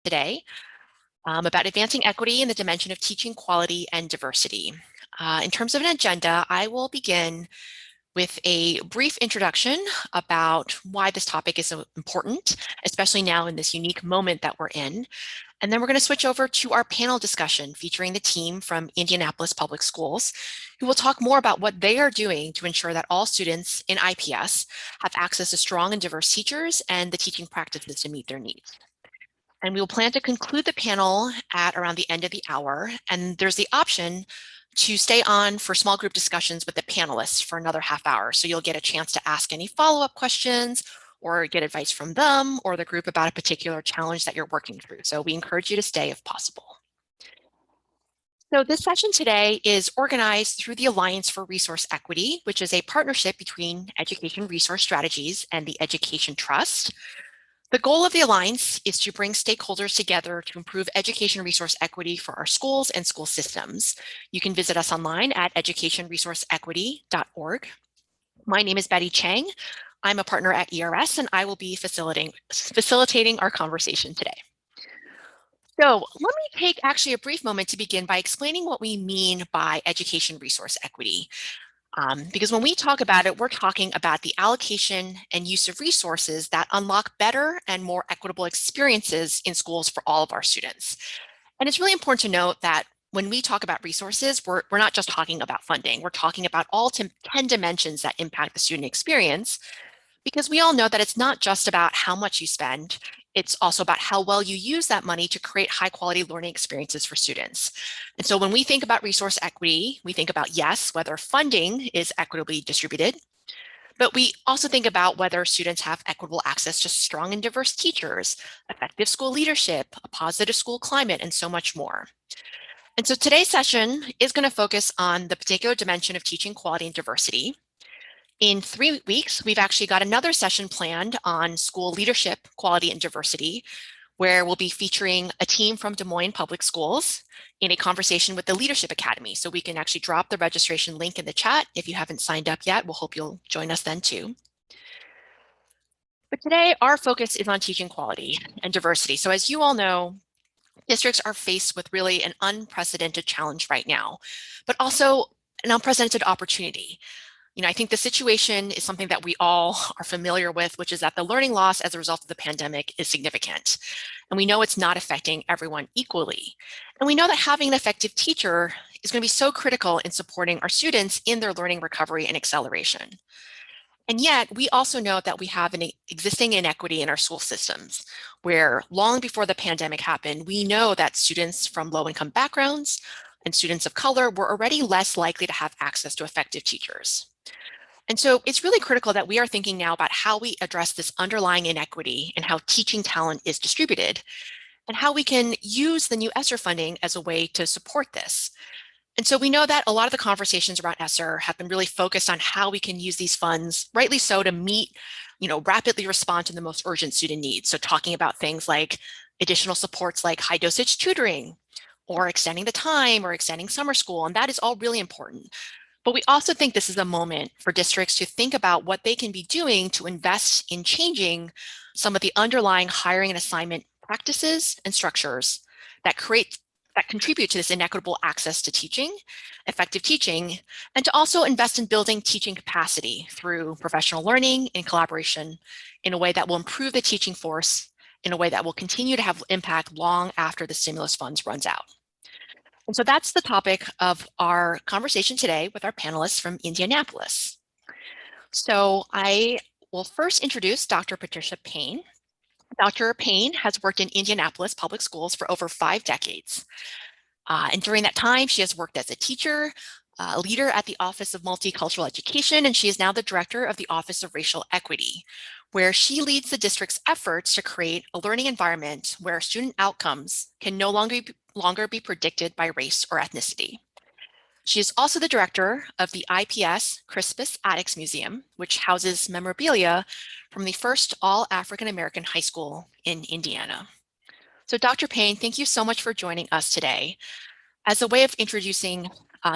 today about advancing equity in the dimension of teaching quality and diversity. In terms of an agenda, I will begin with a brief introduction about why this topic is so important, especially now in this unique moment that we're in. And then we're going to switch over to our panel discussion featuring the team from Indianapolis Public Schools, who will talk more about what they are doing to ensure that all students in IPS have access to strong and diverse teachers and the teaching practices to meet their needs. And we will plan to conclude the panel at around the end of the hour. And there's the option to stay on for small group discussions with the panelists for another half hour. So you'll get a chance to ask any follow-up questions or get advice from them or the group about a particular challenge that you're working through. So we encourage you to stay if possible. So this session today is organized through the Alliance for Resource Equity, which is a partnership between Education Resource Strategies and the Education Trust. The goal of the Alliance is to bring stakeholders together to improve education resource equity for our schools and school systems. You can visit us online at educationresourceequity.org. My name is Betty Chang. I'm a partner at ERS, and I will be facilitating our conversation today. So let me take actually a brief moment to begin by explaining what we mean by education resource equity. Because when we talk about it, we're talking about the allocation and use of resources that unlock better and more equitable experiences in schools for all of our students. And it's really important to note that when we talk about resources, we're not just talking about funding. We're talking about all 10 dimensions that impact the student experience, because we all know that it's not just about how much you spend. It's also about how well you use that money to create high quality learning experiences for students. And so when we think about resource equity, we think about, yes, whether funding is equitably distributed, but we also think about whether students have equitable access to strong and diverse teachers, effective school leadership, a positive school climate, and so much more. And so today's session is going to focus on the particular dimension of teaching quality and diversity. In 3 weeks, we've actually got another session planned on school leadership, quality, and diversity, where we'll be featuring a team from Des Moines Public Schools in a conversation with the Leadership Academy. So we can actually drop the registration link in the chat. If you haven't signed up yet, we'll hope you'll join us then too. But today, our focus is on teaching quality and diversity. So as you all know, districts are faced with really an unprecedented challenge right now, but also an unprecedented opportunity. You know, I think the situation is something that we all are familiar with, which is that the learning loss as a result of the pandemic is significant. And we know it's not affecting everyone equally. And we know that having an effective teacher is going to be so critical in supporting our students in their learning recovery and acceleration. And yet, we also know that we have an existing inequity in our school systems, where long before the pandemic happened, we know that students from low-income backgrounds and students of color were already less likely to have access to effective teachers. And so it's really critical that we are thinking now about how we address this underlying inequity and how teaching talent is distributed, and how we can use the new ESSER funding as a way to support this. And so we know that a lot of the conversations around ESSER have been really focused on how we can use these funds, rightly so, to meet, rapidly respond to the most urgent student needs. So talking about things like additional supports like high dosage tutoring, or extending the time, or extending summer school, and that is all really important. But we also think this is a moment for districts to think about what they can be doing to invest in changing some of the underlying hiring and assignment practices and structures that contribute to this inequitable access to teaching, effective teaching, and to also invest in building teaching capacity through professional learning and collaboration in a way that will improve the teaching force in a way that will continue to have impact long after the stimulus funds runs out. And so that's the topic of our conversation today with our panelists from Indianapolis. So I will first introduce Dr. Patricia Payne. Dr. Payne has worked in Indianapolis Public Schools for over 5 decades. And during that time, she has worked as a teacher, a leader at the Office of Multicultural Education, and she is now the director of the Office of Racial Equity, where she leads the district's efforts to create a learning environment where student outcomes can no longer be predicted by race or ethnicity. She is also the director of the IPS Crispus Attucks Museum, which houses memorabilia from the first all-African-American high school in Indiana. So Dr. Payne, thank you so much for joining us today. As a way of introducing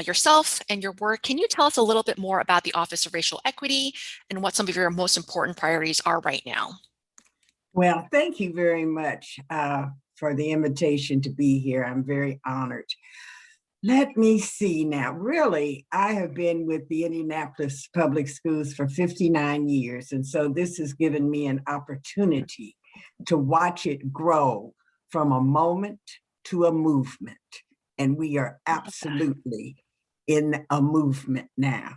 yourself and your work, can you tell us a little bit more about the Office of Racial Equity and what some of your most important priorities are right now? Well, thank you very much. for the invitation to be here. I'm very honored. Let me see now. Really, I have been with the Indianapolis Public Schools for 59 years. And so this has given me an opportunity to watch it grow from a moment to a movement. And we are absolutely in a movement now.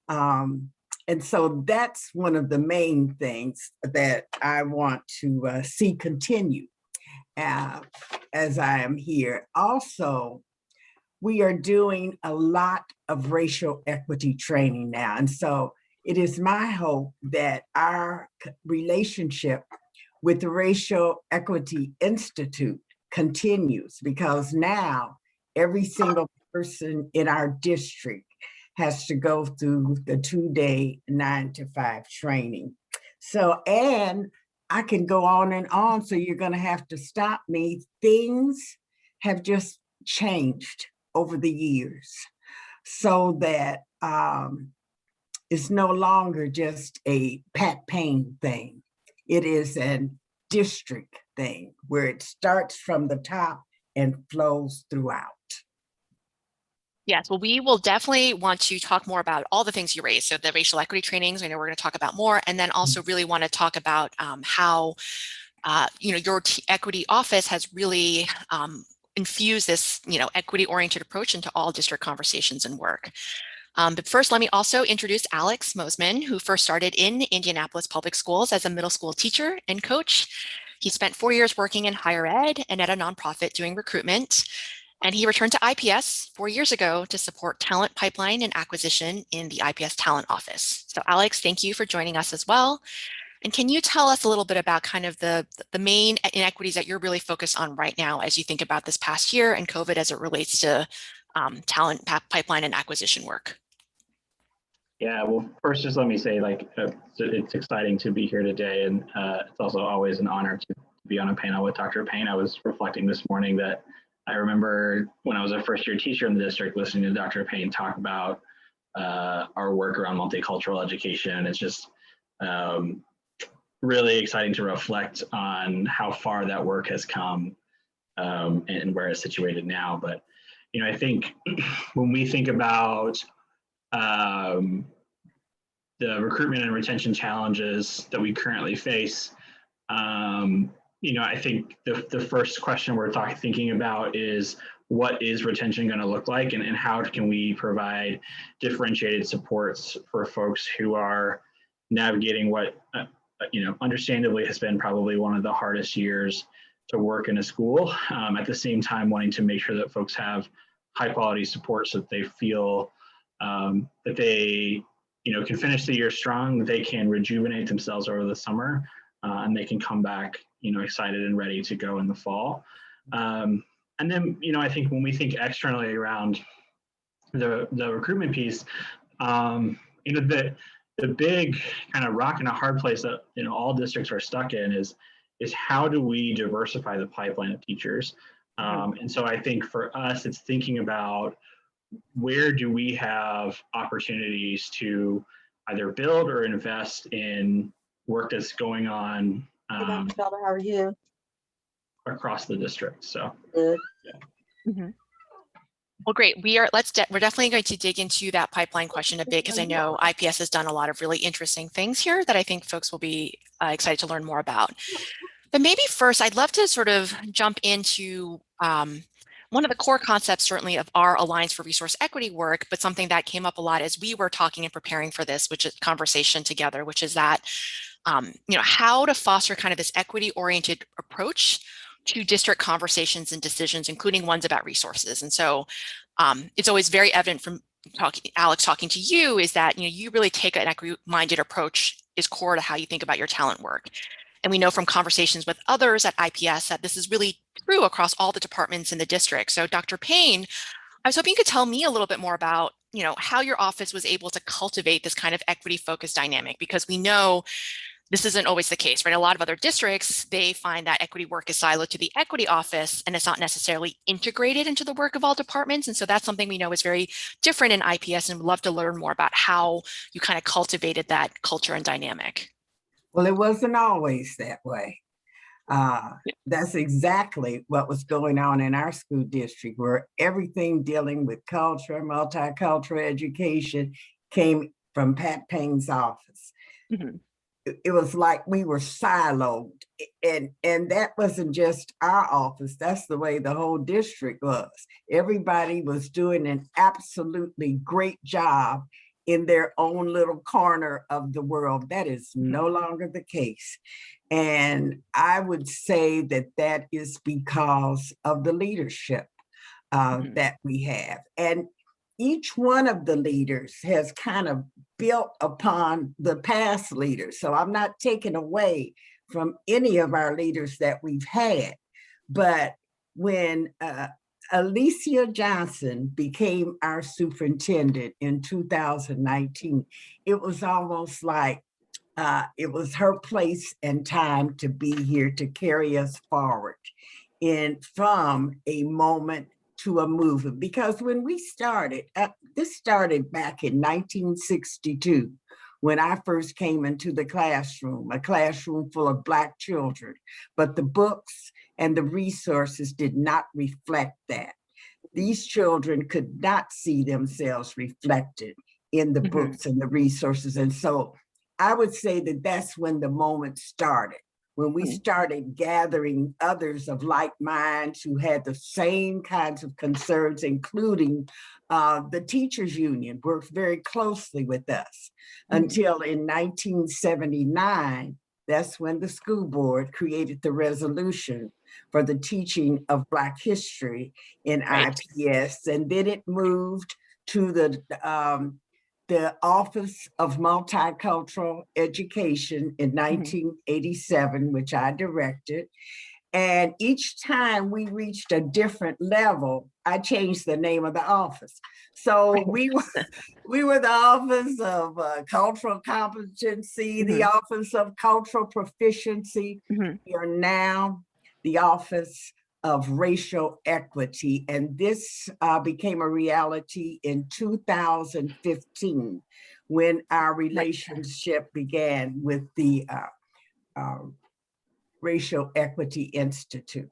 And so that's one of the main things that I want to see continue as I am here. Also, we are doing a lot of racial equity training now. And so it is my hope that our relationship with the Racial Equity Institute continues, because now every single person in our district has to go through the 2-day 9-to-5 training. So, and I can go on and on, so you're gonna have to stop me. Things have just changed over the years, so that it's no longer just a Pat Payne thing. It is a district thing where it starts from the top and flows throughout. Yes, well, we will definitely want to talk more about all the things you raised. So the racial equity trainings, I know we're going to talk about more, and then also really want to talk about how your equity office has really infused this equity-oriented approach into all district conversations and work. But first, let me also introduce Alex Moseman, who first started in Indianapolis Public Schools as a middle school teacher and coach. He spent 4 years working in higher ed and at a nonprofit doing recruitment. And he returned to IPS 4 years ago to support talent pipeline and acquisition in the IPS talent office. So Alex, thank you for joining us as well. And can you tell us a little bit about kind of the main inequities that you're really focused on right now as you think about this past year and COVID as it relates to talent pipeline and acquisition work? Yeah, well, first, just let me say, it's exciting to be here today. And it's also always an honor to be on a panel with Dr. Payne. I was reflecting this morning that I remember when I was a first-year teacher in the district listening to Dr. Payne talk about our work around multicultural education. It's just really exciting to reflect on how far that work has come and where it's situated now. But, I think when we think about the recruitment and retention challenges that we currently face, I think the first question we're thinking about is, what is retention going to look like, and how can we provide differentiated supports for folks who are navigating what, understandably has been probably one of the hardest years to work in a school, at the same time wanting to make sure that folks have high quality support so that they feel that they can finish the year strong, that they can rejuvenate themselves over the summer, and they can come back excited and ready to go in the fall. And then, I think when we think externally around the recruitment piece, the big kind of rock and a hard place that all districts are stuck in is how do we diversify the pipeline of teachers? And so I think for us, it's thinking about where do we have opportunities to either build or invest in work that's going on How are you? Across the district. So Good. Yeah. Mm-hmm. Well, great. We're definitely going to dig into that pipeline question a bit, because I know IPS has done a lot of really interesting things here that I think folks will be excited to learn more about. But maybe first, I'd love to sort of jump into one of the core concepts, certainly, of our Alliance for Resource Equity work, but something that came up a lot as we were talking and preparing for this, which is conversation together, which is that, how to foster kind of this equity-oriented approach to district conversations and decisions, including ones about resources. And so it's always very evident from Alex talking to you is that, you really take an equity-minded approach is core to how you think about your talent work. And we know from conversations with others at IPS that this is really true across all the departments in the district. So Dr. Payne, I was hoping you could tell me a little bit more about, how your office was able to cultivate this kind of equity-focused dynamic, because we know this isn't always the case, right? A lot of other districts, they find that equity work is siloed to the equity office and it's not necessarily integrated into the work of all departments. And so that's something we know is very different in IPS, and would love to learn more about how you kind of cultivated that culture and dynamic. Well, it wasn't always that way. That's exactly what was going on in our school district, where everything dealing with culture, multicultural education came from Pat Payne's office. Mhm. It was like we were siloed, and that wasn't just our office. That's the way the whole district was. Everybody was doing an absolutely great job in their own little corner of the world. That is no longer the case. And I would say that that is because of the leadership that we have. And each one of the leaders has kind of built upon the past leaders. So I'm not taking away from any of our leaders that we've had. But when Alicia Johnson became our superintendent in 2019, it was almost like it was her place and time to be here to carry us forward from a moment to a movement. Because when we started, this started back in 1962, when I first came into the classroom, a classroom full of Black children, but the books and the resources did not reflect that. These children could not see themselves reflected in the books and the resources. And so I would say that that's when the moment started, when we started gathering others of like minds who had the same kinds of concerns, including the teachers union worked very closely with us until in 1979, that's when the school board created the resolution for the teaching of Black history in IPS. And then it moved to the Office of Multicultural Education in 1987, which I directed. And each time we reached a different level, I changed the name of the office. So we were the Office of Cultural Competency, the Office of Cultural Proficiency. We are now the Office of Racial Equity. And this became a reality in 2015 when our relationship began with the Racial Equity Institute.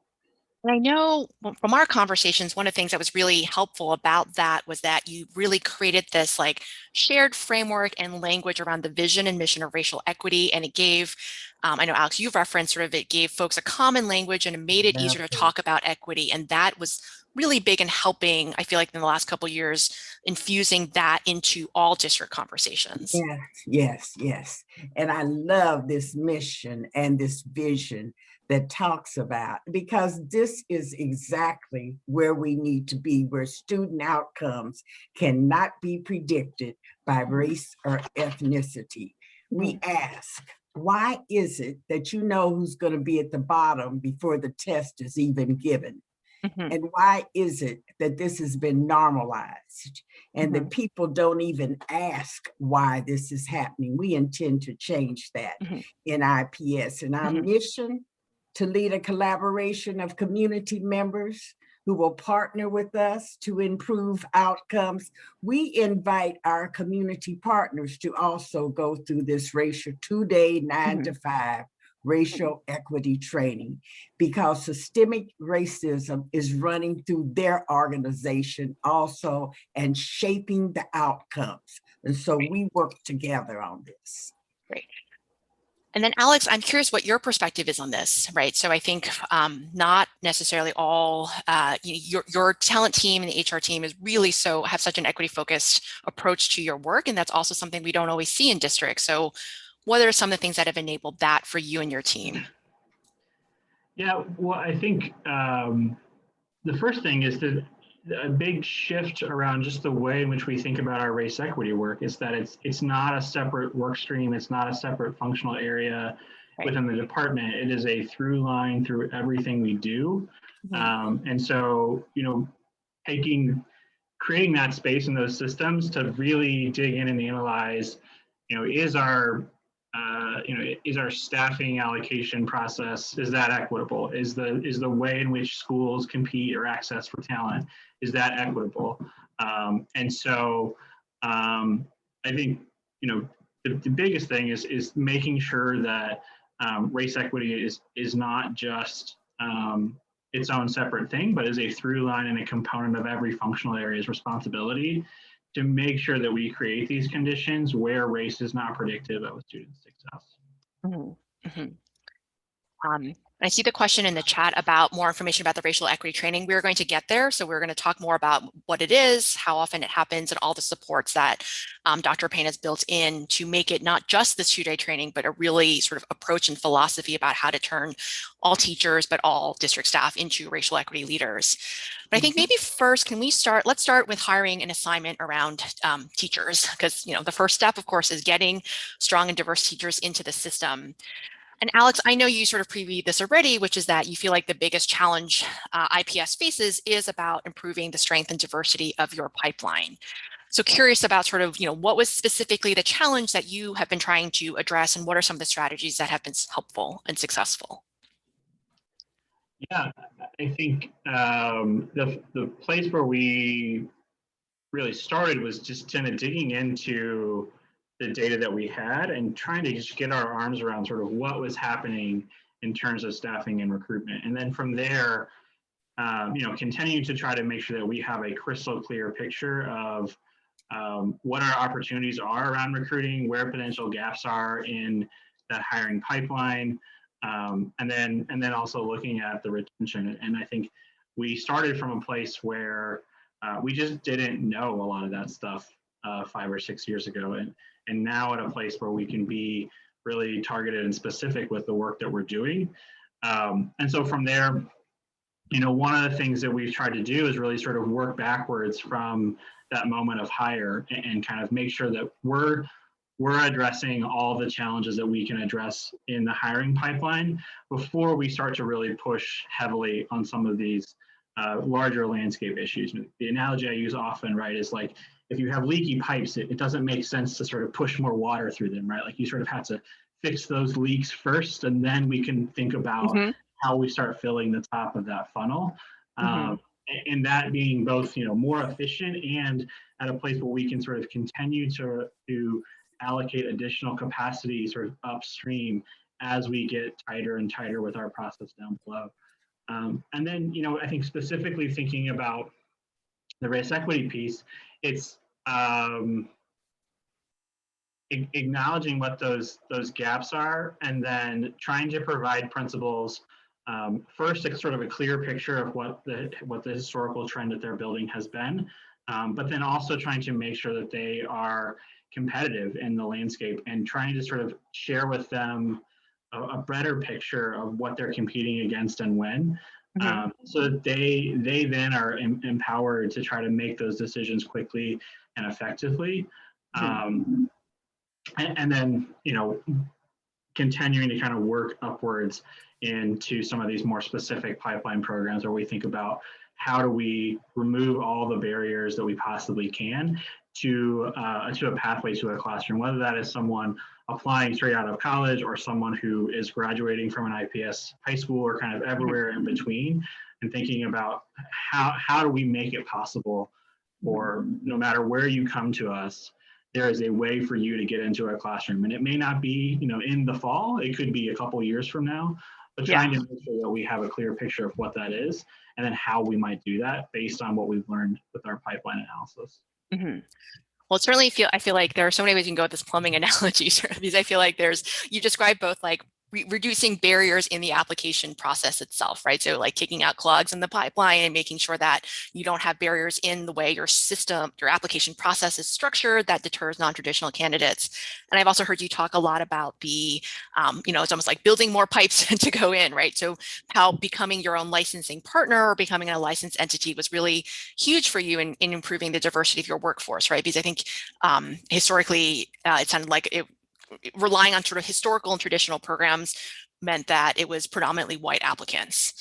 And I know from our conversations, one of the things that was really helpful about that was that you really created this like shared framework and language around the vision and mission of racial equity. And it gave, I know Alex, you've referenced sort of it gave folks a common language and it made it easier to talk about equity. And that was really big in helping, I feel like in the last couple of years, infusing that into all district conversations. Yes. And I love this mission and this vision that talks about, because this is exactly where we need to be, where student outcomes cannot be predicted by race or ethnicity. We ask, why is it that you know who's going to be at the bottom before the test is even given? And why is it that this has been normalized and that people don't even ask why this is happening? We intend to change that in IPS. And our mission to lead a collaboration of community members who will partner with us to improve outcomes. We invite our community partners to also go through this racial 2-day, 9 to 5 racial equity training, because systemic racism is running through their organization also and shaping the outcomes. And so we work together on this. Great. And then Alex, I'm curious what your perspective is on this, right? So I think not necessarily all, your talent team and the HR team is really have such an equity focused approach to your work. And that's also something we don't always see in districts. So what are some of the things that have enabled that for you and your team? Yeah, well, I think the first thing is that a big shift around just the way in which we think about our race equity work is that it's not a separate work stream. It's not a separate functional area within the department. It is a through line through everything we do. And so, creating that space in those systems to really dig in and analyze, is our staffing allocation process, is that equitable? Is the way in which schools compete or access for talent, is that equitable? And so I think, the biggest thing is making sure that race equity is not just its own separate thing, but is a through line and a component of every functional area's responsibility to make sure that we create these conditions where race is not predictive of a student's success. Mm-hmm. I see the question in the chat about more information about the racial equity training. We're going to get there. So we're going to talk more about what it is, how often it happens, and all the supports that Dr. Payne has built in to make it not just this 2-day training, but a really sort of approach and philosophy about how to turn all teachers, but all district staff into racial equity leaders. But I think maybe first, let's start with hiring an assignment around teachers, because the first step, of course, is getting strong and diverse teachers into the system. And Alex, I know you sort of previewed this already, which is that you feel like the biggest challenge IPS faces is about improving the strength and diversity of your pipeline. So curious about sort of, what was specifically the challenge that you have been trying to address, and what are some of the strategies that have been helpful and successful? Yeah, I think the place where we really started was just kind of digging into the data that we had and trying to just get our arms around sort of what was happening in terms of staffing and recruitment. And then from there, continuing to try to make sure that we have a crystal clear picture of what our opportunities are around recruiting, where potential gaps are in that hiring pipeline, and then also looking at the retention. And I think we started from a place where we just didn't know a lot of that stuff 5 or 6 years ago, and now at a place where we can be really targeted and specific with the work that we're doing. And so from there, one of the things that we've tried to do is really sort of work backwards from that moment of hire and kind of make sure that we're addressing all the challenges that we can address in the hiring pipeline before we start to really push heavily on some of these larger landscape issues. The analogy I use often, right, is like, if you have leaky pipes, it doesn't make sense to sort of push more water through them, right? Like you sort of have to fix those leaks first, and then we can think about how we start filling the top of that funnel. And that being both, more efficient and at a place where we can sort of continue to allocate additional capacity sort of upstream as we get tighter and tighter with our process down below. And then, I think specifically thinking about the race equity piece, it's acknowledging what those gaps are, and then trying to provide principals first sort of a clear picture of what the historical trend that they're building has been, but then also trying to make sure that they are competitive in the landscape and trying to sort of share with them a better picture of what they're competing against and when, so that they then are empowered to try to make those decisions quickly and effectively. And then, continuing to kind of work upwards into some of these more specific pipeline programs where we think about how do we remove all the barriers that we possibly can to a pathway to a classroom, whether that is someone applying straight out of college or someone who is graduating from an IPS high school or kind of everywhere in between, and thinking about how do we make it possible for, no matter where you come to us, there is a way for you to get into a classroom. And it may not be, in the fall, it could be a couple years from now, but trying to make sure that we have a clear picture of what that is and then how we might do that based on what we've learned with our pipeline analysis. Well, certainly I feel like there are so many ways you can go with this plumbing analogy, because I feel like you describe both like reducing barriers in the application process itself, right? So like kicking out clogs in the pipeline and making sure that you don't have barriers in the way your application process is structured that deters non-traditional candidates. And I've also heard you talk a lot about the, it's almost like building more pipes to go in, right? So how becoming your own licensing partner or becoming a licensed entity was really huge for you in improving the diversity of your workforce, right? Because I think historically it sounded like relying on sort of historical and traditional programs meant that it was predominantly white applicants.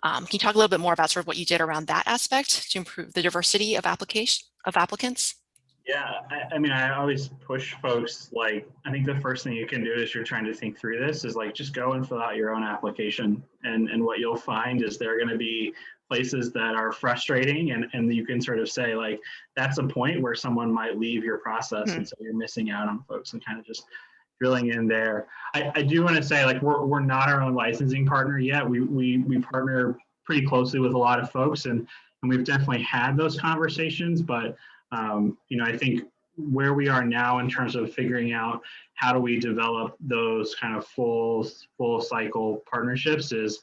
Can you talk a little bit more about sort of what you did around that aspect to improve the diversity of applicants? Yeah, I always push folks, like, I think the first thing you can do as you're trying to think through this is like, just go and fill out your own application. And what you'll find is there are going to be places that are frustrating, and you can sort of say like, that's a point where someone might leave your process, and so you're missing out on folks, and kind of just drilling in there. I do want to say, like, we're not our own licensing partner yet. We partner pretty closely with a lot of folks, and we've definitely had those conversations. But I think where we are now in terms of figuring out how do we develop those kind of full cycle partnerships is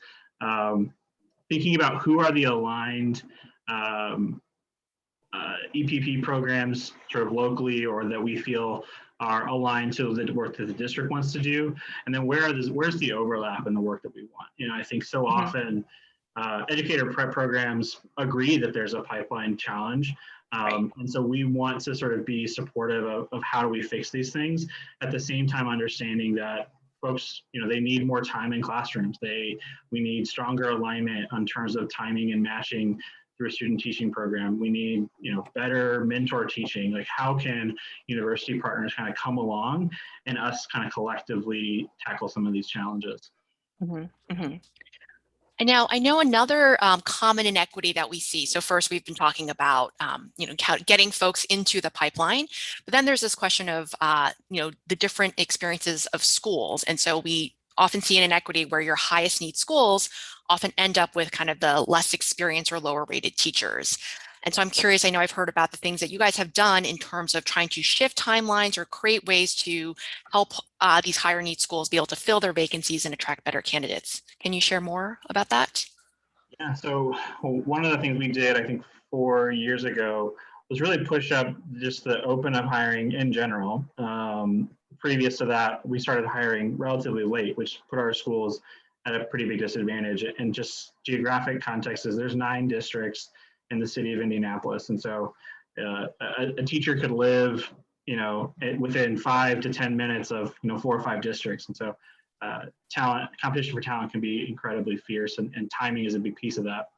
thinking about who are the aligned EPP programs sort of locally or that we feel are aligned to the work that the district wants to do, and then where's the overlap in the work that we want. I think so often educator prep programs agree that there's a pipeline challenge, and so we want to sort of be supportive of how do we fix these things, at the same time understanding that folks, they need more time in classrooms. We need stronger alignment in terms of timing and matching through a student teaching program. We need, better mentor teaching. Like, how can university partners kind of come along and us kind of collectively tackle some of these challenges? And now I know another common inequity that we see. So first, we've been talking about, getting folks into the pipeline, but then there's this question of, the different experiences of schools. And so we often see an inequity where your highest need schools often end up with kind of the less experienced or lower rated teachers. And so I'm curious, I know I've heard about the things that you guys have done in terms of trying to shift timelines or create ways to help these higher need schools be able to fill their vacancies and attract better candidates. Can you share more about that? Yeah, so one of the things we did, I think 4 years ago, was really push up just the open up hiring in general. Previous to that, we started hiring relatively late, which put our schools at a pretty big disadvantage. And just geographic context is there's 9 districts in the city of Indianapolis. And so a teacher could live, within 5 to 10 minutes of, 4 or 5 districts. And so competition for talent can be incredibly fierce, and timing is a big piece of that.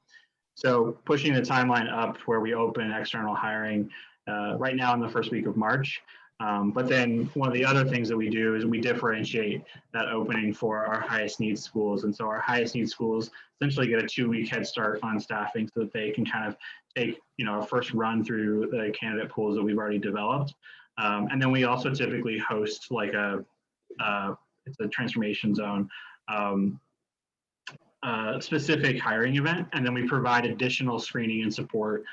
So pushing the timeline up where we open external hiring right now in the first week of March. But then one of the other things that we do is we differentiate that opening for our highest need schools. And so our highest need schools essentially get a 2-week head start on staffing so that they can kind of take, a first run through the candidate pools that we've already developed. And then we also typically host like it's a transformation zone specific hiring event. And then we provide additional screening and support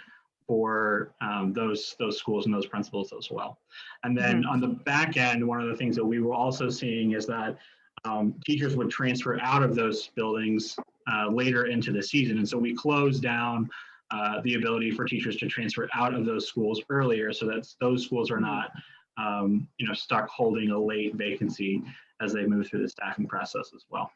for those schools and those principals as well. And then on the back end, one of the things that we were also seeing is that teachers would transfer out of those buildings later into the season. And so we closed down the ability for teachers to transfer out of those schools earlier, so that those schools are not stuck holding a late vacancy as they move through the staffing process as well.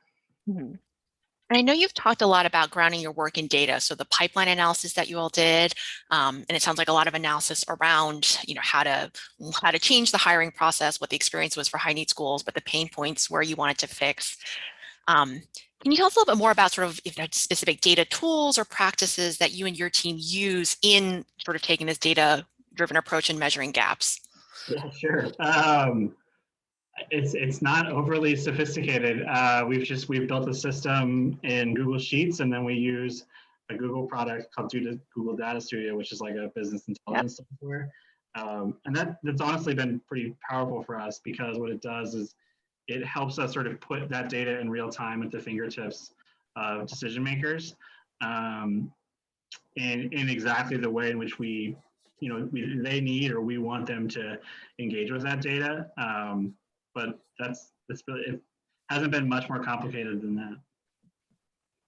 And I know you've talked a lot about grounding your work in data. So the pipeline analysis that you all did, and it sounds like a lot of analysis around, how to change the hiring process, what the experience was for high need schools, but the pain points where you wanted to fix. Can you tell us a little bit more about sort of specific data tools or practices that you and your team use in sort of taking this data-driven approach and measuring gaps? Yeah, sure. It's not overly sophisticated. We've built a system in Google Sheets, and then we use a Google product called Google Data Studio, which is like a business intelligence software. And that's honestly been pretty powerful for us, because what it does is it helps us sort of put that data in real time at the fingertips of decision makers, in exactly the way in which they need or we want them to engage with that data. But that's really, it hasn't been much more complicated than that.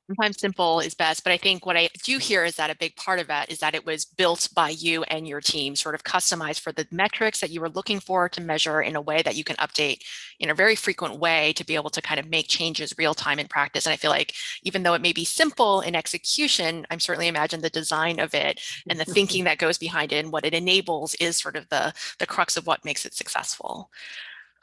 Sometimes simple is best, but I think what I do hear is that a big part of that is that it was built by you and your team, sort of customized for the metrics that you were looking for to measure in a way that you can update in a very frequent way to be able to kind of make changes real time in practice. And I feel like even though it may be simple in execution, I'm certainly imagine the design of it and the thinking that goes behind it and what it enables is sort of the crux of what makes it successful.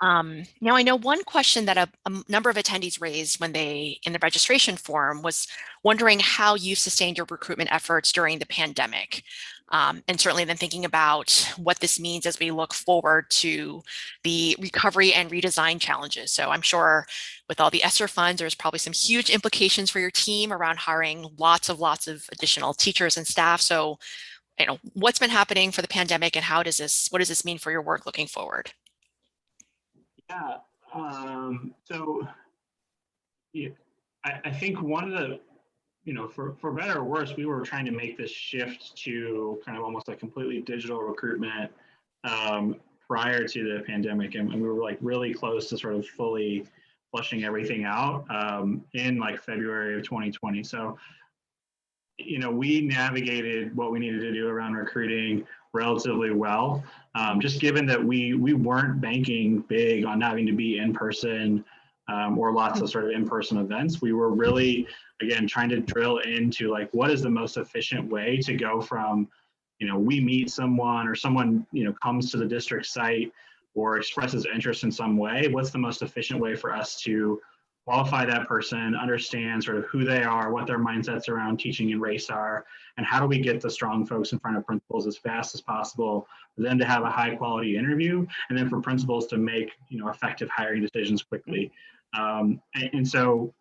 Now, I know one question that a number of attendees raised when in the registration form was wondering how you sustained your recruitment efforts during the pandemic. And certainly then thinking about what this means as we look forward to the recovery and redesign challenges. So I'm sure with all the ESSER funds, there's probably some huge implications for your team around hiring lots of additional teachers and staff. So, what's been happening for the pandemic and what does this mean for your work looking forward? Yeah, So yeah, I think one of the, for better or worse, we were trying to make this shift to kind of almost like completely digital recruitment prior to the pandemic. And we were like really close to sort of fully flushing everything out in like February of 2020. So, we navigated what we needed to do around recruiting relatively well, just given that we weren't banking big on having to be in person or lots of sort of in-person events. We were really, again, trying to drill into like, what is the most efficient way to go from, we meet someone or someone, comes to the district site or expresses interest in some way. What's the most efficient way for us to qualify that person, understand sort of who they are, what their mindsets around teaching and race are, and how do we get the strong folks in front of principals as fast as possible for them to have a high quality interview, and then for principals to make effective hiring decisions quickly. And so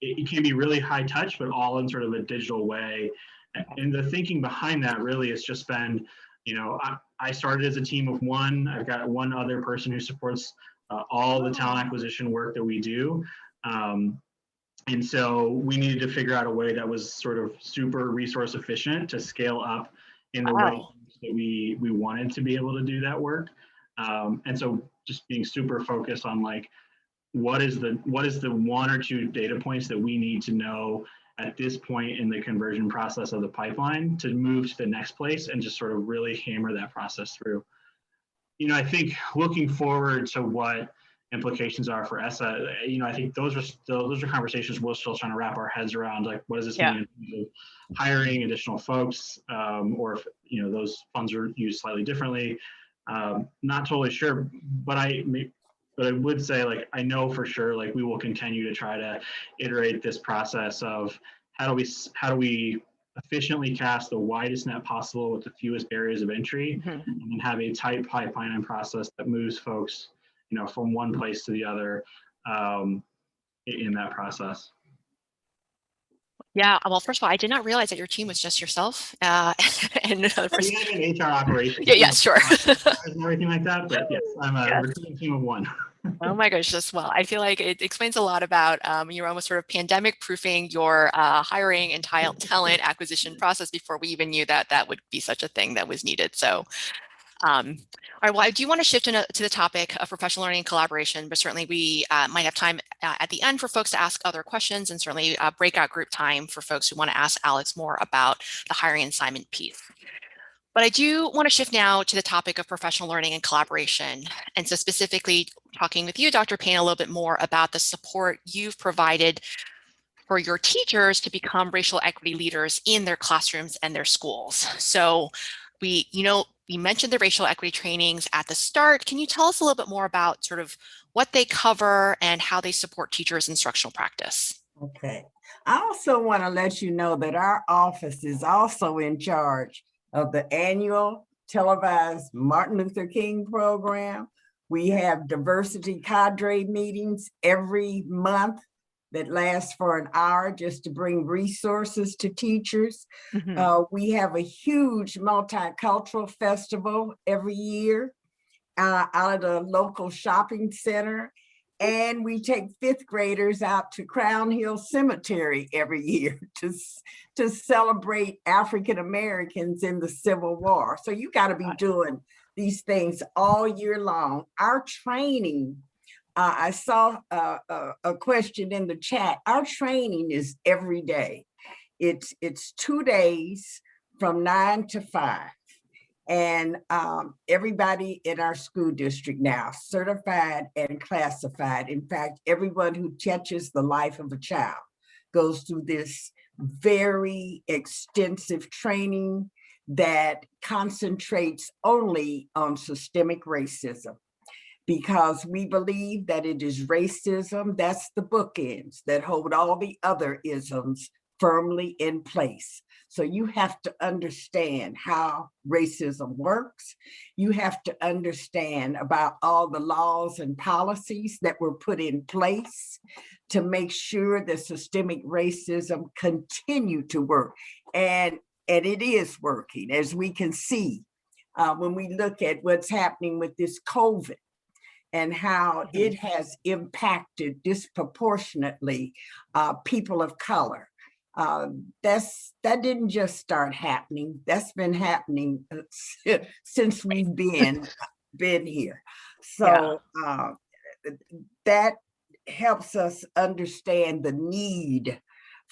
it can be really high touch, but all in sort of a digital way. And the thinking behind that really has just been, I started as a team of one. I've got one other person who supports all the talent acquisition work that we do. And so we needed to figure out a way that was sort of super resource efficient to scale up in the way that we wanted to be able to do that work. And so just being super focused on like, what is the one or two data points that we need to know at this point in the conversion process of the pipeline to move to the next place and just sort of really hammer that process through. I think looking forward to what implications are for ESSA, I think those are conversations we're still trying to wrap our heads around. Like, what does this mean in terms of hiring additional folks, or if those funds are used slightly differently? Not totally sure, but I would say, like, I know for sure, like, we will continue to try to iterate this process of how do we efficiently cast the widest net possible with the fewest barriers of entry, and have a tight pipeline and process that moves folks, from one place to the other in that process. Yeah, well, first of all, I did not realize that your team was just yourself. And we have an HR operation. Yeah, sure. And everything like that, but yes, I'm a recruiting team of one. Oh my gosh, just well, I feel like it explains a lot about you're almost sort of pandemic proofing your hiring and talent acquisition process before we even knew that would be such a thing that was needed. So, all right, well, I do want to shift to the topic of professional learning and collaboration, but certainly we might have time at the end for folks to ask other questions, and certainly breakout group time for folks who want to ask Alex more about the hiring and assignment piece. But I do want to shift now to the topic of professional learning and collaboration. And so specifically talking with you, Dr. Payne, a little bit more about the support you've provided for your teachers to become racial equity leaders in their classrooms and their schools. So we mentioned the racial equity trainings at the start. Can you tell us a little bit more about sort of what they cover and how they support teachers' instructional practice? Okay. I also want to let you know that our office is also in charge of the annual televised Martin Luther King program. We have diversity cadre meetings every month that last for an hour just to bring resources to teachers. We have a huge multicultural festival every year out of the local shopping center. And we take fifth graders out to Crown Hill Cemetery every year to celebrate African Americans in the Civil War. So you got to be doing these things all year long. Our training, I saw a question in the chat. Our training is every day. It's 2 days from 9 to 5. And everybody in our school district now, certified and classified. In fact, everyone who touches the life of a child goes through this very extensive training that concentrates only on systemic racism, because we believe that it is racism, that's the bookends that hold all the other isms firmly in place. So you have to understand how racism works. You have to understand about all the laws and policies that were put in place to make sure that systemic racism continue to work. And it is working, as we can see when we look at what's happening with this COVID. and how it has impacted disproportionately people of color. That didn't just start happening. That's been happening since we've been here. So that helps us understand the need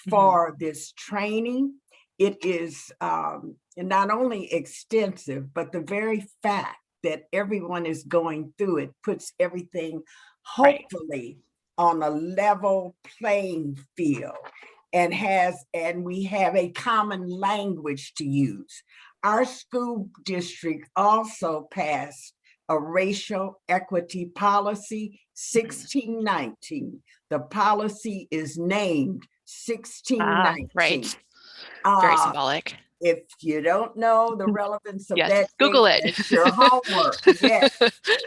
for this training. It is not only extensive, but the very fact that everyone is going through it puts everything hopefully on a level playing field, and we have a common language to use. Our school district also passed a racial equity policy, 1619. The policy is named 1619. Right. Very symbolic. If you don't know the relevance of that, Google date, it. that's your homework. Yes.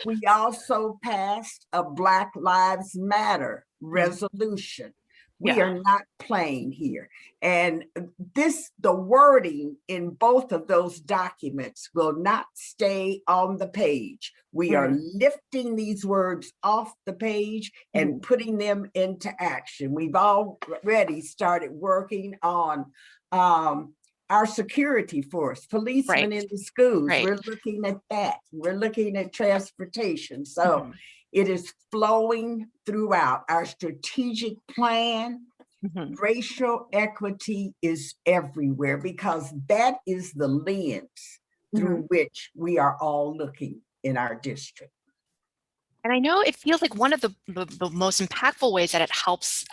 We also passed a Black Lives Matter resolution. We are not playing here. And the wording in both of those documents will not stay on the page. We are lifting these words off the page and putting them into action. We've already started working on our security force, policemen in the schools. We're looking at that. We're looking at transportation. So it is flowing throughout our strategic plan. Racial equity is everywhere because that is the lens through which we are all looking in our district. And I know it feels like one of the most impactful ways that it helps,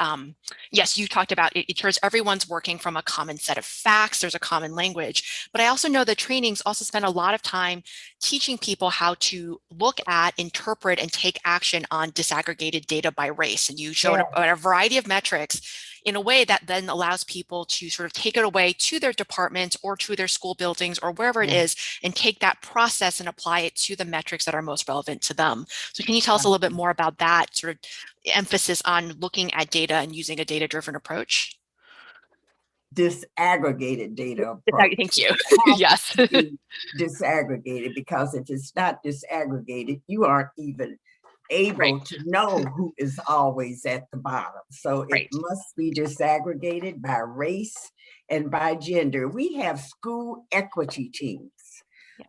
yes, you talked about it ensures everyone's working from a common set of facts, there's a common language, but I also know the trainings also spend a lot of time teaching people how to look at, interpret, and take action on disaggregated data by race. And you showed a variety of metrics in a way that then allows people to sort of take it away to their departments or to their school buildings or wherever it is, and take that process and apply it to the metrics that are most relevant to them. So can you tell us a little bit more about that sort of emphasis on looking at data and using a data-driven approach? Disaggregated data approach. Thank you. Yes. Disaggregated, because if it's not disaggregated, you aren't even able to know who is always at the bottom. So it must be disaggregated by race and by gender. We have school equity teams.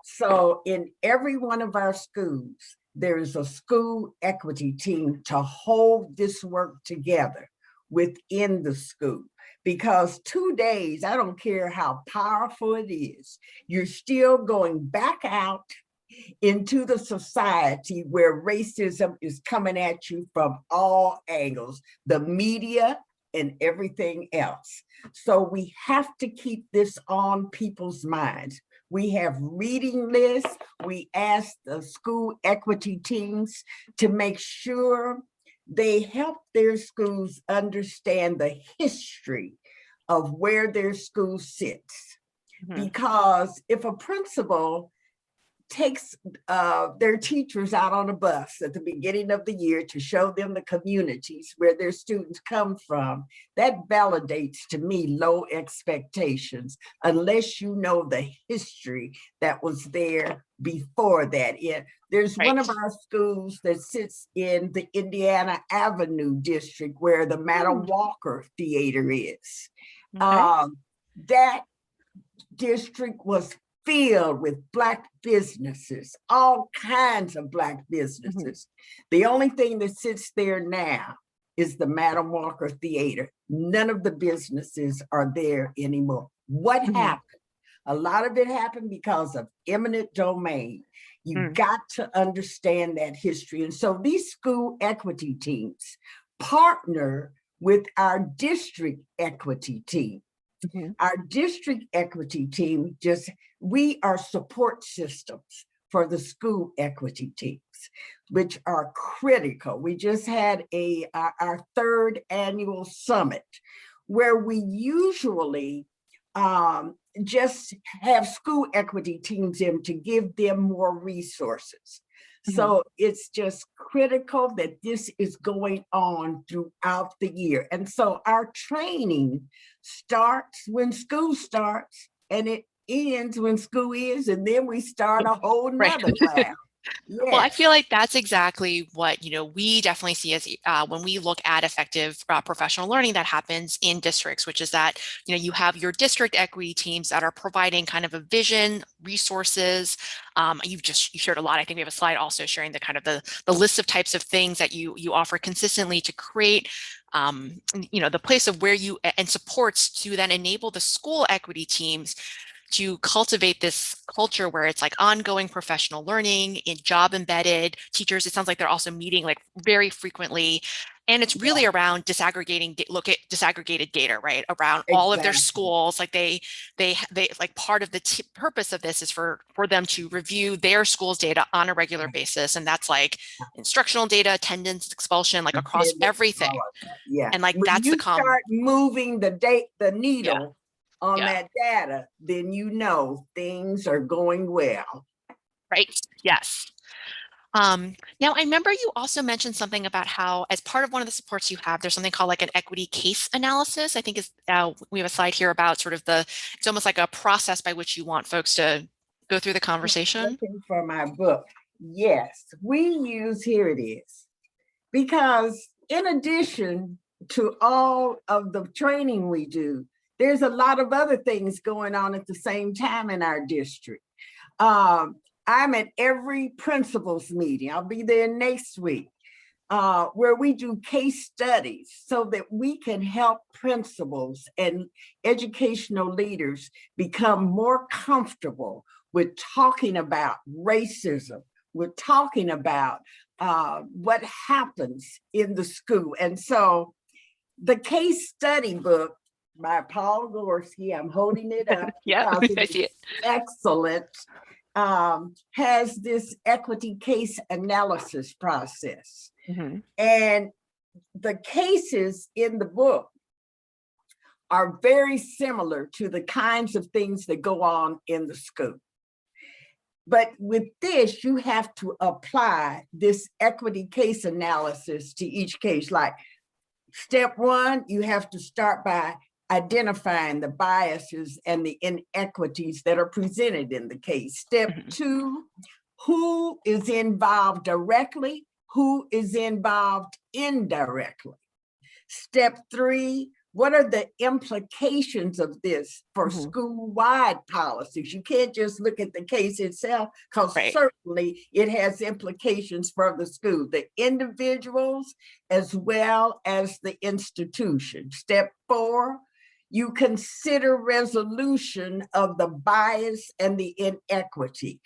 So in every one of our schools, there's a school equity team to hold this work together within the school. Because 2 days, I don't care how powerful it is, you're still going back out into the society where racism is coming at you from all angles, the media and everything else. So we have to keep this on people's minds. We have reading lists. We ask the school equity teams to make sure they help their schools understand the history of where their school sits. Because if a principal takes their teachers out on a bus at the beginning of the year to show them the communities where their students come from, that validates to me low expectations, unless you know the history that was there before that. There's one of our schools that sits in the Indiana Avenue district where the Madam Walker Theater is. That district was filled with Black businesses, all kinds of Black businesses. The only thing that sits there now is the Madam Walker Theater. None of the businesses are there anymore. What happened? A lot of it happened because of eminent domain. You got to understand that history. And so these school equity teams partner with our district equity team. Our district equity team we are support systems for the school equity teams, which are critical. We just had our third annual summit where we usually just have school equity teams in to give them more resources. So it's just critical that this is going on throughout the year. And so our training starts when school starts and it ends when school is, and then we start a whole nother class. Well, I Yes, feel like that's exactly what, we definitely see as when we look at effective professional learning that happens in districts, which is that, you have your district equity teams that are providing kind of a vision, resources. You shared a lot. I think we have a slide also sharing the kind of the list of types of things that you offer consistently to create the place of where you and supports to then enable the school equity teams to cultivate this culture where it's like ongoing professional learning in job embedded teachers. It sounds like they're also meeting like very frequently. And it's really around look at disaggregated data, right? Around all of their exactly. schools. Like they like part of the purpose of this is for them to review their school's data on a regular basis. And that's like instructional data, attendance, expulsion, like across Attendance, all everything. of that. Yeah. And like When that's you the start moving the yeah, needle on yeah. that data, then you know things are going well. Right. Yes. Now, I remember you also mentioned something about how, as part of one of the supports you have, there's something called like an equity case analysis. I think is we have a slide here about sort of it's almost like a process by which you want folks to go through the conversation. Looking for my book. Yes, here it is. Because in addition to all of the training we do, there's a lot of other things going on at the same time in our district. I'm at every principals meeting. I'll be there next week, where we do case studies so that we can help principals and educational leaders become more comfortable with talking about racism. We're talking about what happens in the school. And so the case study book by Paul Gorski, I'm holding it up Yeah, because I it see is it. excellent, has this equity case analysis process. Mhm. And the cases in the book are very similar to the kinds of things that go on in the school. But with this, you have to apply this equity case analysis to each case. Like step one, you have to start by identifying the biases and the inequities that are presented in the case. Step two, who is involved directly, who is involved indirectly. Step three, what are the implications of this for school-wide policies? You can't just look at the case itself, because certainly it has implications for the school, the individuals, as well as the institution. Step four, you consider resolution of the bias and the inequity.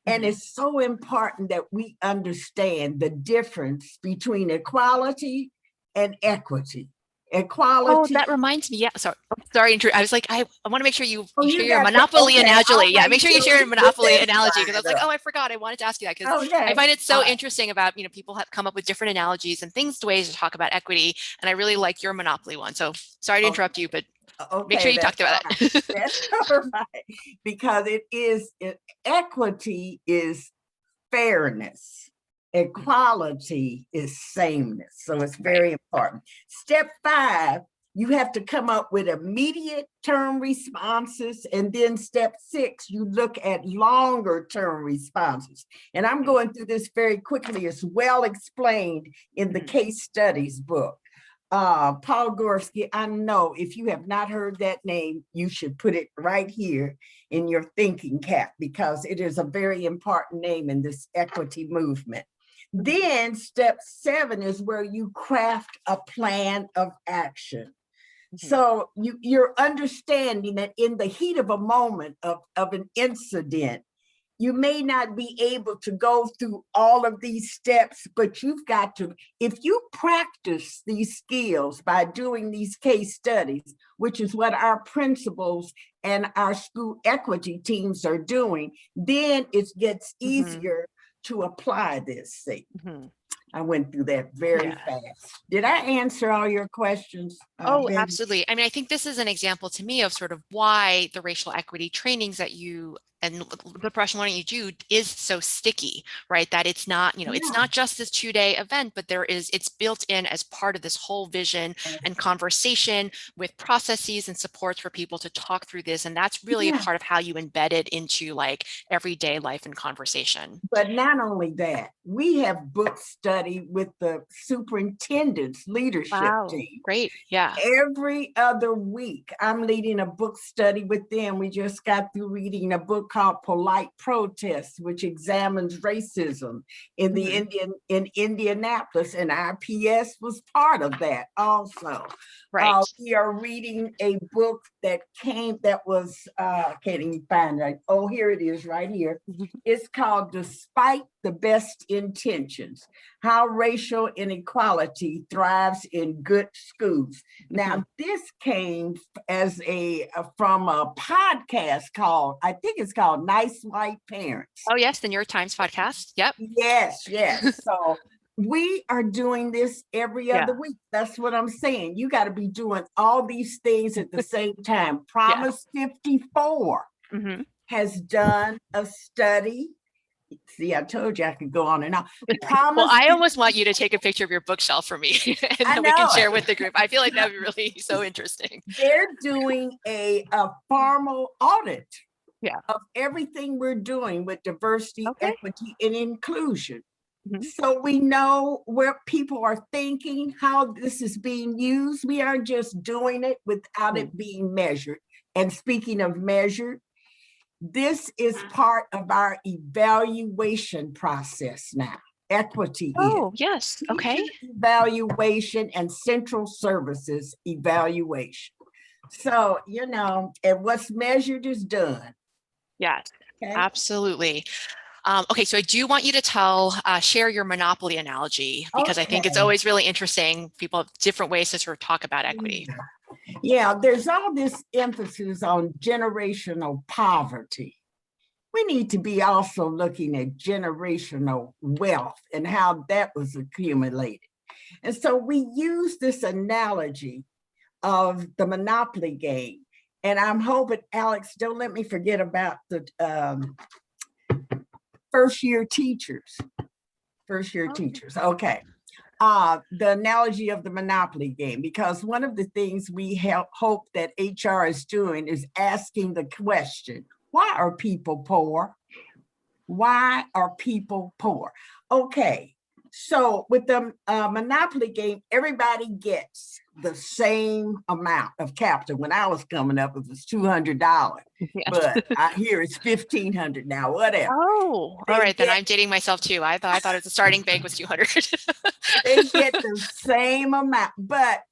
And it's so important that we understand the difference between equality and equity. Equality. Oh, that reminds me. Yeah, sorry. I was like, I want to make sure you Oh, share you your got that. monopoly Okay, analogy. I'll Yeah, wait make sure you till share your we get monopoly that analogy, because I was slide like, up. oh, I forgot. I wanted to ask you that because Okay. I find it so All right. interesting about, people have come up with different analogies and ways to talk about equity. And I really like your monopoly one. So sorry to interrupt you, but make sure Okay, you that's talked about all right. it. That's all right. Because equity is fairness. Equality is sameness. So it's very important. Step five, you have to come up with immediate term responses. And then step six, you look at longer term responses. And I'm going through this very quickly. It's well explained in the case studies book. Paul Gorski, I know if you have not heard that name, you should put it right here in your thinking cap, because it is a very important name in this equity movement. Then step 7 is where you craft a plan of action. So you're understanding that in the heat of a moment of an incident, you may not be able to go through all of these steps, but you've got to, if you practice these skills by doing these case studies, which is what our principals and our school equity teams are doing, then it gets easier to apply this thing. I went through that very fast. Did I answer all your questions? Oh, Ben? absolutely. I mean, I think this is an example to me of sort of why the racial equity trainings that you and the professional learning you do is so sticky, right? That it's not, it's not just this 2-day event, but it's built in as part of this whole vision and conversation with processes and supports for people to talk through this. And that's really a part of how you embed it into like everyday life and conversation. But not only that, we have book study with the superintendent's leadership team. Great. Yeah. Every other week, I'm leading a book study with them. We just got through reading a book called Polite Protest, which examines racism in the in Indianapolis, and IPS was part of that also. Right. We are reading a book that was, can't even find it. Oh, here it is right here. It's called Despite the Best Intentions, How Racial Inequality Thrives in Good Schools. Now, this came as from a podcast called, I think it's called Nice White Parents. Oh, yes, the New York Times podcast. Yep. Yes. So we are doing this every other week. That's what I'm saying. You got to be doing all these things at the same time. Promise 54 has done a study. See, I told you I could go on and on. Well, I almost want you to take a picture of your bookshelf for me and then we can share with the group. I feel like that would be really so interesting. They're doing a formal audit of everything we're doing with diversity, equity, and inclusion. So we know where people are thinking, how this is being used. We aren't just doing it without it being measured. And speaking of measured, this is part of our evaluation process now. Equity is. Yes. Okay. Evaluation and central services evaluation. So, and what's measured is done. Yes, absolutely. Okay, so I do want you to share your monopoly analogy, because I think it's always really interesting. People have different ways to sort of talk about equity. Yeah, there's all this emphasis on generational poverty. We need to be also looking at generational wealth and how that was accumulated. And so we use this analogy of the monopoly game. And I'm hoping, Alex, don't let me forget about the first-year teachers. Okay. The analogy of the monopoly game, because one of the things we hope that HR is doing is asking the question, why are people poor? Why are people poor? Okay, so with the monopoly game, everybody gets the same amount of capital. When I was coming up, it was $200, but I hear it's $1,500 now, whatever. Oh, all right, then I'm dating myself too. I thought the starting bank was 200. They get the same amount, but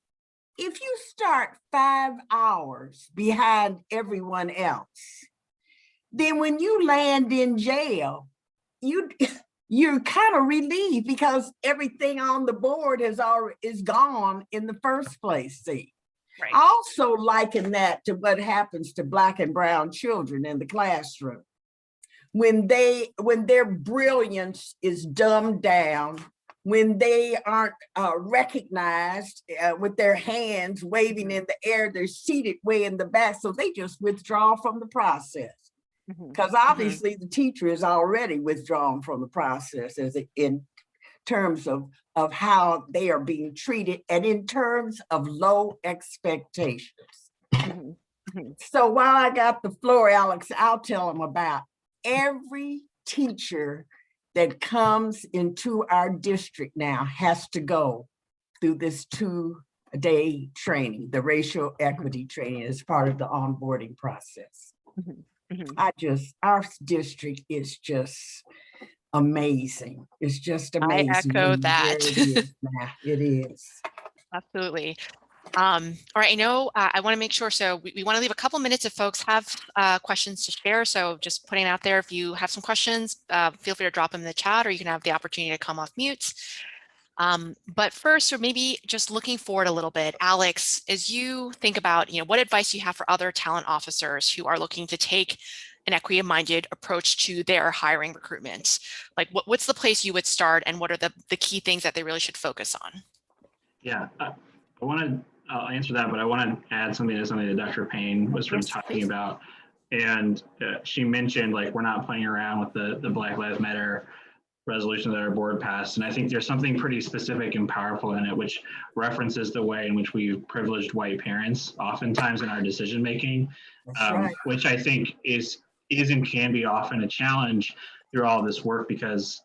if you start 5 hours behind everyone else, then when you land in jail, you're kind of relieved because everything on the board is gone in the first place. See, I also liken that to what happens to Black and brown children in the classroom. When their brilliance is dumbed down, when they aren't recognized with their hands waving in the air, they're seated way in the back, so they just withdraw from the process. Because obviously the teacher is already withdrawn from the process in terms of how they are being treated and in terms of low expectations. So while I got the floor, Alex, I'll tell them about every teacher that comes into our district now has to go through this 2-day training, the racial equity training, as part of the onboarding process. Our district is just amazing. It's just amazing. I echo that. It is. Absolutely. All right, I know I want to make sure, so we want to leave a couple minutes if folks have questions to share. So just putting it out there, if you have some questions, feel free to drop them in the chat, or you can have the opportunity to come off mute. But first, or maybe just looking forward a little bit, Alex, as you think about, what advice you have for other talent officers who are looking to take an equity-minded approach to their hiring recruitment, like what's the place you would start, and what are the key things that they really should focus on? Yeah, I'll answer that, but I want to add something that Dr. Payne was sort of talking about. And she mentioned, like, we're not playing around with the Black Lives Matter resolution that our board passed. And I think there's something pretty specific and powerful in it, which references the way in which we've privileged white parents oftentimes in our decision making, Right. which I think is and can be often a challenge through all this work, because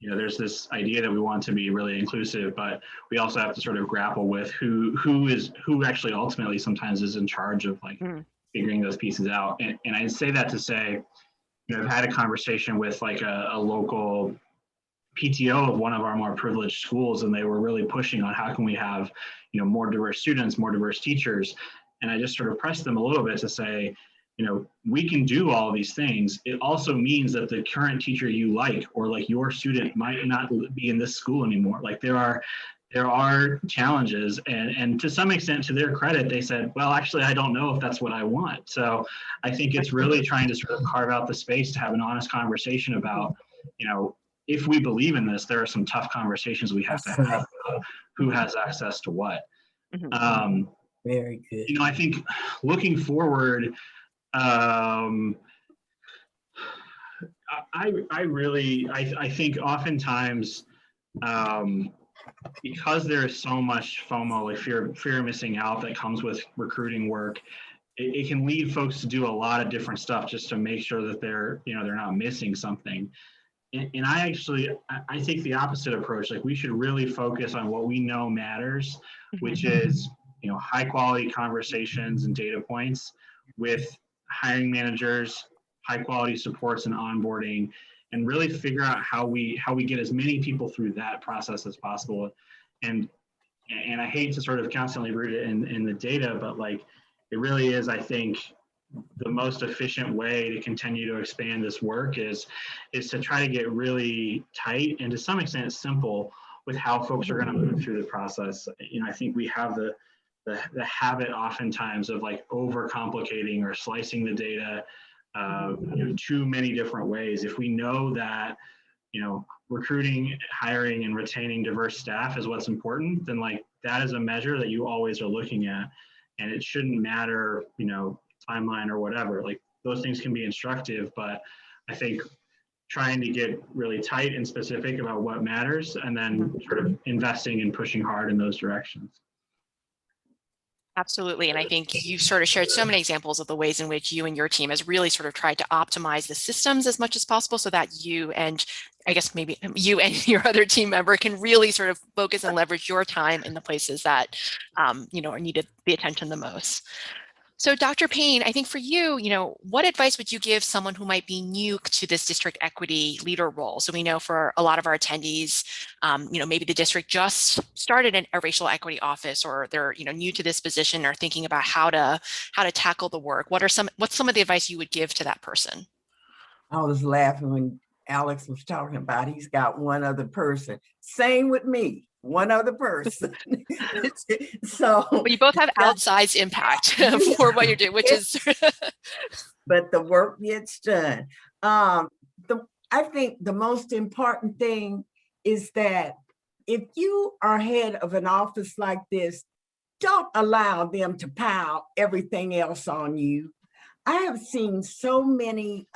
there's this idea that we want to be really inclusive, but we also have to sort of grapple with who actually ultimately sometimes is in charge of figuring those pieces out. And I say that to say, I've had a conversation with like a local PTO of one of our more privileged schools, and they were really pushing on how can we have, more diverse students, more diverse teachers. And I just sort of pressed them a little bit to say, we can do all these things. It also means that the current teacher you like, or like your student, might not be in this school anymore. Like there are challenges, and to some extent, to their credit, they said, well, actually, I don't know if that's what I want. So I think it's really trying to sort of carve out the space to have an honest conversation about, if we believe in this, there are some tough conversations we have to have about who has access to what. Very good. I think looking forward, I think oftentimes, because there's so much FOMO, like fear of missing out, that comes with recruiting work, it can lead folks to do a lot of different stuff just to make sure that they're not missing something. And I take the opposite approach. Like, we should really focus on what we know matters, which is, high quality conversations and data points with hiring managers, high quality supports and onboarding, and really figure out how we get as many people through that process as possible. And I hate to sort of constantly root it in the data, but like, it really is, I think, the most efficient way to continue to expand this work is to try to get really tight and to some extent simple with how folks are going to move through the process. I think we have the habit oftentimes of like overcomplicating or slicing the data too many different ways. If we know that, recruiting, hiring, and retaining diverse staff is what's important, then like that is a measure that you always are looking at, and it shouldn't matter, timeline or whatever. Like, those things can be instructive, but I think trying to get really tight and specific about what matters, and then sort of investing and pushing hard in those directions. Absolutely. And I think you've sort of shared so many examples of the ways in which you and your team has really sort of tried to optimize the systems as much as possible, so that you, and I guess maybe you and your other team member, can really sort of focus and leverage your time in the places that, are needed the attention the most. So Dr. Payne, I think for you, what advice would you give someone who might be new to this district equity leader role? So we know for a lot of our attendees, maybe the district just started a racial equity office, or they're, new to this position, or thinking about how to tackle the work. What's some of the advice you would give to that person? I was laughing when Alex was talking about he's got one other person. Same with me. One other person. So, but you both have outsized impact for what you're doing, which is. But the work gets done. I think the most important thing is that if you are head of an office like this, don't allow them to pile everything else on you. I have seen so many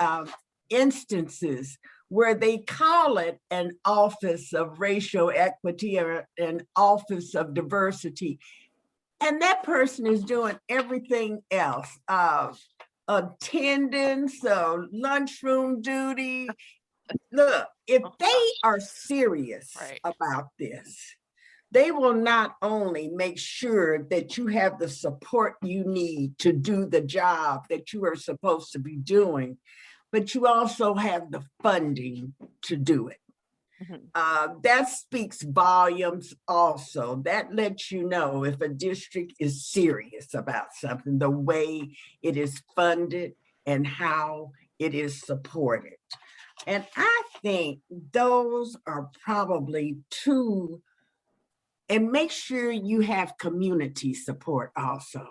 instances where they call it an office of racial equity or an office of diversity, and that person is doing everything else, attendance, lunchroom duty. Look, if they are serious about this, they will not only make sure that you have the support you need to do the job that you are supposed to be doing, but you also have the funding to do it. That speaks volumes also. That lets you know if a district is serious about something, the way it is funded and how it is supported. And I think those are probably two, and make sure you have community support also.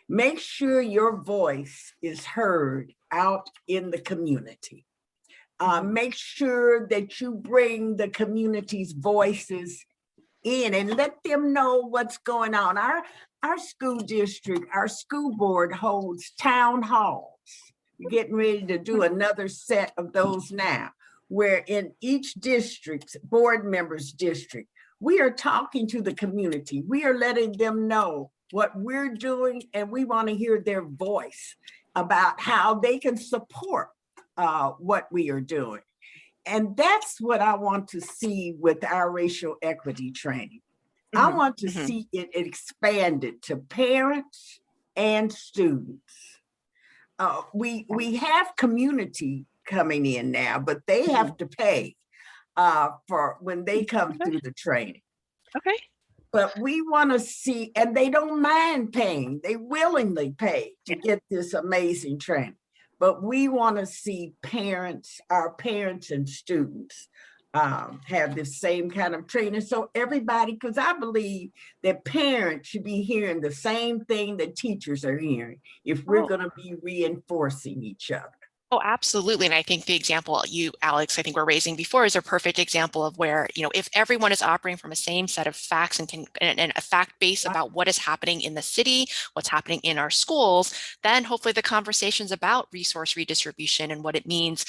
Make sure your voice is heard out in the community. Make sure that you bring the community's voices in and let them know what's going on. Our school district, our school board holds town halls. We're getting ready to do another set of those now, where in each district, board members district, we are talking to the community. We are letting them know what we're doing, and we want to hear their voice about how they can support what we are doing. And that's what I want to see with our racial equity training. I want to see it expanded to parents and students. We have community coming in now, but they have to pay for when they come through the training. Okay. But we want to see, and they don't mind paying, they willingly pay to get this amazing training. But we want to see parents, our parents and students have the same kind of training. So everybody, because I believe that parents should be hearing the same thing that teachers are hearing if we're going to be reinforcing each other. Oh, absolutely. And I think the example you, Alex, I think we're raising before is a perfect example of where, you know, if everyone is operating from the same set of facts and a fact base about what is happening in the city, what's happening in our schools, then hopefully the conversations about resource redistribution and what it means,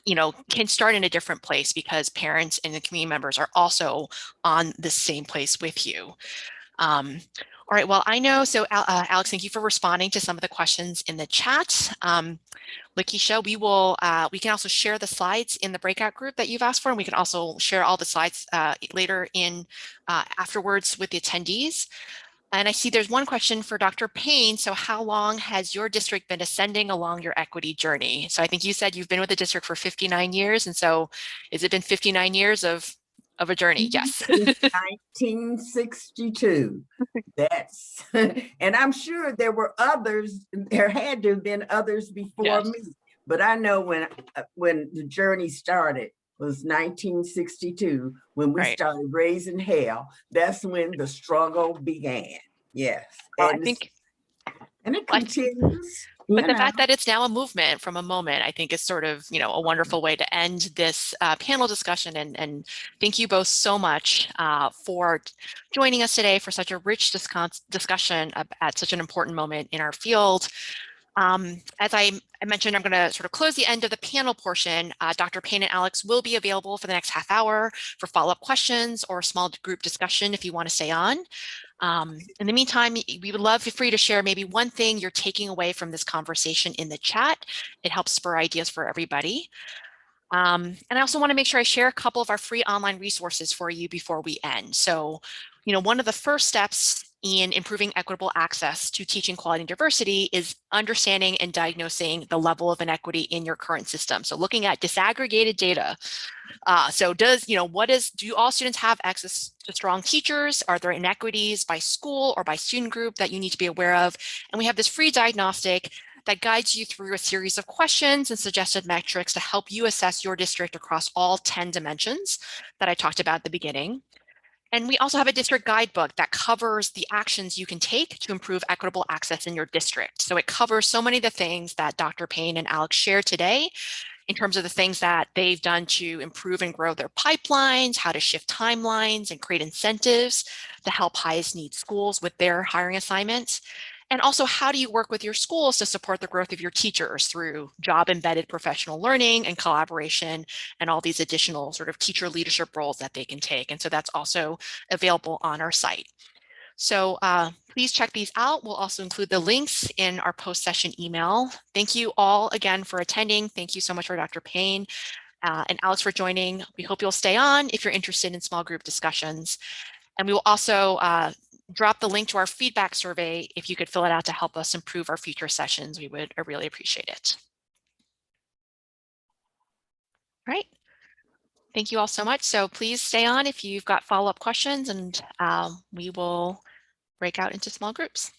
you know, can start in a different place because parents and the community members are also on the same place with you. All right, well, I know, so Alex, thank you for responding to some of the questions in the chat. Lakeisha, we can also share the slides in the breakout group that you've asked for, and we can also share all the slides later in afterwards with the attendees. And I see there's one question for Dr. Payne. So how long has your district been ascending along your equity journey? So I think you said you've been with the district for 59 years. And so has it been 59 years of a journey? Yes. 1962. That's, and I'm sure there were others, there had to have been others before me, but I know when the journey started was 1962, when we started raising hell. That's when the struggle began. Yes. Well, and I think, and it continues. But the fact that it's now a movement from a moment, I think is sort of, you know, a wonderful way to end this panel discussion. And thank you both so much for joining us today for such a rich discussion at such an important moment in our field. As I mentioned, I'm going to sort of close the end of the panel portion. Dr. Payne and Alex will be available for the next half hour for follow-up questions or small group discussion if you want to stay on. In the meantime, we would love for you to share maybe one thing you're taking away from this conversation in the chat. It helps spur ideas for everybody. And I also want to make sure I share a couple of our free online resources for you before we end. So, you know, one of the first steps in improving equitable access to teaching quality and diversity is understanding and diagnosing the level of inequity in your current system. So looking at disaggregated data. So do all students have access to strong teachers? Are there inequities by school or by student group that you need to be aware of? And we have this free diagnostic that guides you through a series of questions and suggested metrics to help you assess your district across all 10 dimensions that I talked about at the beginning. And we also have a district guidebook that covers the actions you can take to improve equitable access in your district. So it covers so many of the things that Dr. Payne and Alex shared today in terms of the things that they've done to improve and grow their pipelines, how to shift timelines and create incentives to help highest need schools with their hiring assignments. And also, how do you work with your schools to support the growth of your teachers through job-embedded professional learning and collaboration and all these additional sort of teacher leadership roles that they can take. And so that's also available on our site. So please check these out. We'll also include the links in our post-session email. Thank you all again for attending. Thank you so much for Dr. Payne and Alex for joining. We hope you'll stay on if you're interested in small group discussions. And we will also drop the link to our feedback survey. If you could fill it out to help us improve our future sessions, we would really appreciate it. All right. Thank you all so much. So please stay on if you've got follow-up questions, and we will break out into small groups.